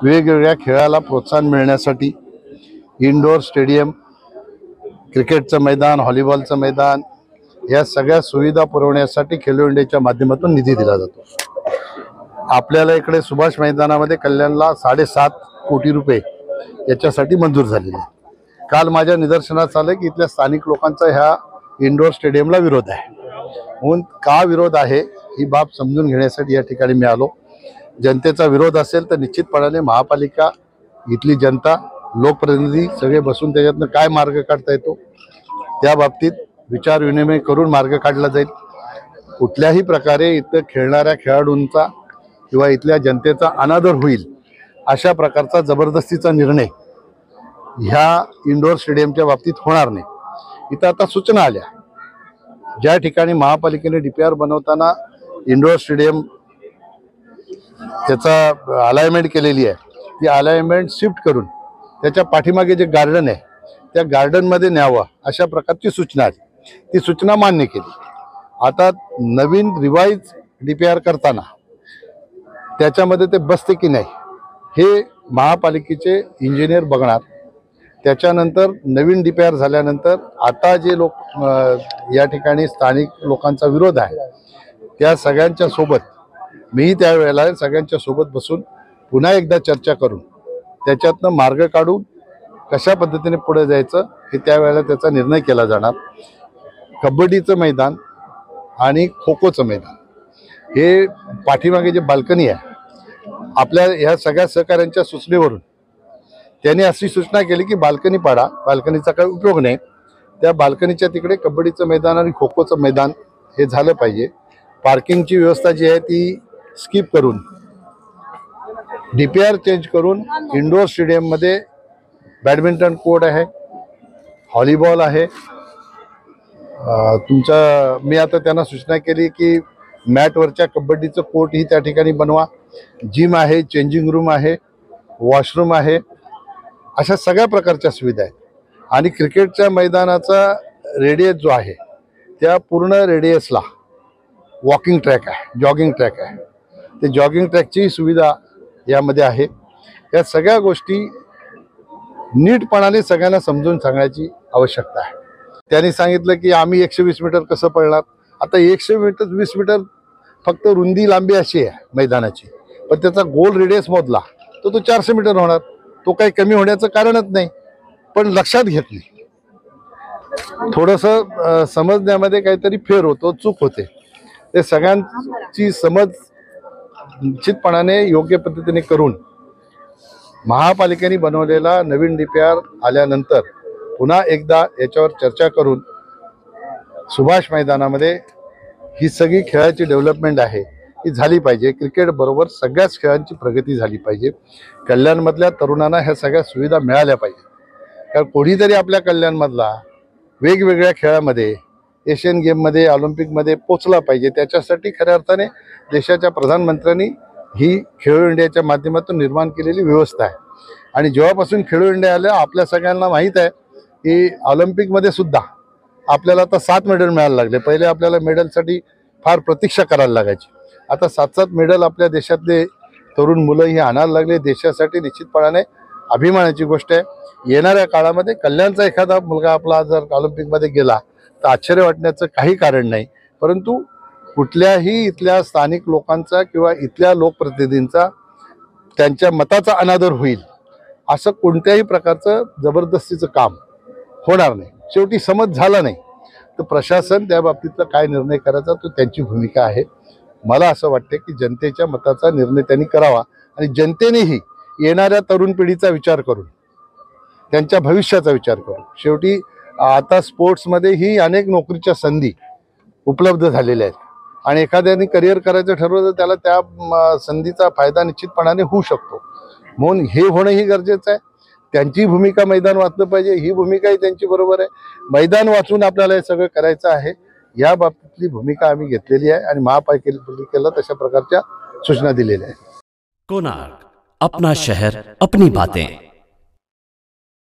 वेगवेगळ्या खेळाला प्रोत्साहन मिळण्यासाठी इंडोर स्टेडियम, क्रिकेटचं मैदान, व्हॉलीबॉलचं मैदान या सगळ्या सुविधा पुरवण्यासाठी खेलो इंडियाच्या माध्यमातून निधी दिला जातो। आपल्याला इकडे सुभाष मैदानामध्ये कल्याणला 7.5 कोटी रुपये याच्यासाठी मंजूर झालेले आहे। काल माझ्या निदर्शनास आलं की इथल्या स्थानिक लोकांचा ह्या इंडोर स्टेडियमला विरोध आहे। म्हणून का विरोध आहे ही बाब समजून घेण्यासाठी या ठिकाणी मी आलो। जनतेचा विरोध असेल तर निश्चितपणाने महापालिका, इथली जनता, लोकप्रतिनिधी सगळे बसून त्याच्यातनं काय मार्ग काढता येतो त्या बाबतीत विचार विनिमय करून मार्ग काढला जाईल। कुठल्याही प्रकारे इथं खेळणाऱ्या खेळाडूंचा किंवा इथल्या जनतेचा अनादर होईल अशा प्रकारचा जबरदस्तीचा निर्णय ह्या इंडोर स्टेडियमच्या बाबतीत होणार नाही। इथं आता सूचना आल्या, ज्या ठिकाणी महापालिकेने डीपीआर बनवताना इंडोर स्टेडियम त्याचा अलाइनमेंट केलेली आहे, ती अलाइनमेंट शिफ्ट करून त्याच्या पाठीमागे जे गार्डन आहे त्या गार्डनमध्ये न्यावं अशा प्रकारची सूचना आली। ती सूचना मान्य केली। आता नवीन रिवाइज डीपीआर करताना त्याच्यामध्ये ते बसते की नाही हे महापालिकेचे इंजिनियर बघणार। त्याच्यानंतर नवीन डीपीआर झाल्यानंतर आता जे लोक या ठिकाणी स्थानिक लोकांचा विरोध आहे त्या सगळ्यांच्या सोबत मी त्यावेळेला सगळ्यांच्या सोबत बसून पुन्हा एकदा चर्चा करून त्याच्यातनं मार्ग काढून कशा पद्धतीने पुढे जायचं हे त्यावेळेला त्याचा निर्णय केला जाणार। कबड्डीचं मैदान आणि खो खोचं मैदान हे पाठीमागे जे बाल्कनी आहे आपल्या ह्या सगळ्या सहकाऱ्यांच्या सूचनेवरून त्यांनी अशी सूचना केली की बाल्कनी पाडा, बाल्कनीचा काही उपयोग नाही, त्या बाल्कनीच्या तिकडे कबड्डीचं मैदान आणि खो खोचं मैदान हे झालं पाहिजे। पार्किंगची व्यवस्था जी आहे ती स्किप करून डीपीआर चेंज करून इंडोर स्टेडियममध्ये बॅडमिंटन कोर्ट आहे, व्हॉलीबॉल आहे। मी आता त्यांना सूचना केली की मॅटवरच्या कबड्डीचं कोर्ट ही त्या ठिकाणी बनवा, जिम आहे, चेंजिंग रूम आहे, वॉशरूम आहे, अशा सगळ्या प्रकारच्या सुविधा आहेत। आणि क्रिकेटच्या मैदानाचा रेडियस जो आहे त्या पूर्ण रेडियसला वॉकिंग ट्रॅक आहे, जॉगिंग ट्रॅक आहे, ते जॉगिंग ट्रॅकची सुविधा यामध्ये आहे। या सगळ्या गोष्टी नीटपणाने सगळ्यांना समजून सांगण्याची आवश्यकता आहे। त्यांनी सांगितलं की आम्ही 120 मीटर कसं पळणार। आता 120 मीटर फक्त रुंदी लांबी अशी आहे मैदानाची, पण त्याचा गोल रेडियस मोजला तर तो 400 मीटर होणार। तो काही कमी होण्याचं कारणच नाही, पण लक्षात घेतली थोडंसं समजण्यामध्ये काहीतरी फेर होतो, चूक होते। ते सगळ्यांची समज निश्चितपणाने योग्य पद्धतीने करून महापालिकेने बनवलेला नवीन डीपीआर आल्यानंतर पुन्हा एकदा याच्यावर चर्चा करून सुभाष मैदानामध्ये ही सगळी खेळाची डेव्हलपमेंट आहे ही झाली पाहिजे। क्रिकेट बरोबर सगळ्याच खेळांची प्रगती झाली पाहिजे। कल्याणमधल्या तरुणांना ह्या सगळ्या सुविधा मिळाल्या पाहिजे, कारण कोणीतरी आपल्या कल्याणमधला वेगवेगळ्या खेळामध्ये एशियन गेममध्ये, ऑलिम्पिकमध्ये पोचला पाहिजे। त्याच्यासाठी खऱ्या अर्थाने देशाच्या प्रधानमंत्र्यांनी ही खेलो इंडियाच्या माध्यमातून निर्माण केलेली व्यवस्था आहे। आणि जेव्हापासून खेलो इंडिया आलं आपल्या सगळ्यांना माहीत आहे की ऑलिम्पिकमध्ये सुद्धा आपल्याला आता 7 मेडल मिळायला लागले। पहिले आपल्याला मेडलसाठी फार प्रतीक्षा करायला लागायची, आता 7 मेडल आपल्या देशातले तरुण मुलं ही आणायला लागले। देशासाठी निश्चितपणाने अभिमानाची गोष्ट आहे। येणाऱ्या काळामध्ये कल्याणचा एखादा मुलगा आपला जर ऑलिम्पिकमध्ये गेला तर आश्चर्य वाटण्याचं काही कारण नाही, परंतु कुठल्याही इथल्या स्थानिक लोकांचा किंवा इथल्या लोकप्रतिनिधींचा त्यांच्या मताचा अनादर होईल असं कोणत्याही प्रकारचं जबरदस्तीचं काम होणार नाही। शेवटी समज झाला नाही तर प्रशासन त्या बाबतीतला काय निर्णय करायचा तो त्यांची भूमिका आहे। मला असं वाटतं की जनतेच्या मताचा निर्णय त्यांनी करावा आणि जनतेनेही येणाऱ्या तरुण पिढीचा विचार करून त्यांच्या भविष्याचा विचार करून, शेवटी आता स्पोर्ट्समध्ये ही अनेक नोकरीच्या संधी उपलब्ध झालेल्या आहेत आणि एखाद्याने करिअर करायचं ठरवलं तर त्याला त्या संधीचा फायदा निश्चितपणाने होऊ शकतो। म्हणून हे होणंही गरजेचं आहे। त्यांची भूमिका मैदान वाचलं पाहिजे, ही भूमिकाही त्यांची बरोबर आहे। मैदान वाचून आपल्याला हे सगळं करायचं आहे, या बाबतीतली भूमिका आम्ही घेतलेली आहे आणि महापालिकेला तशा प्रकारच्या सूचना दिलेल्या आहेत। कोणार्क, अपना शहर अपनी बातें।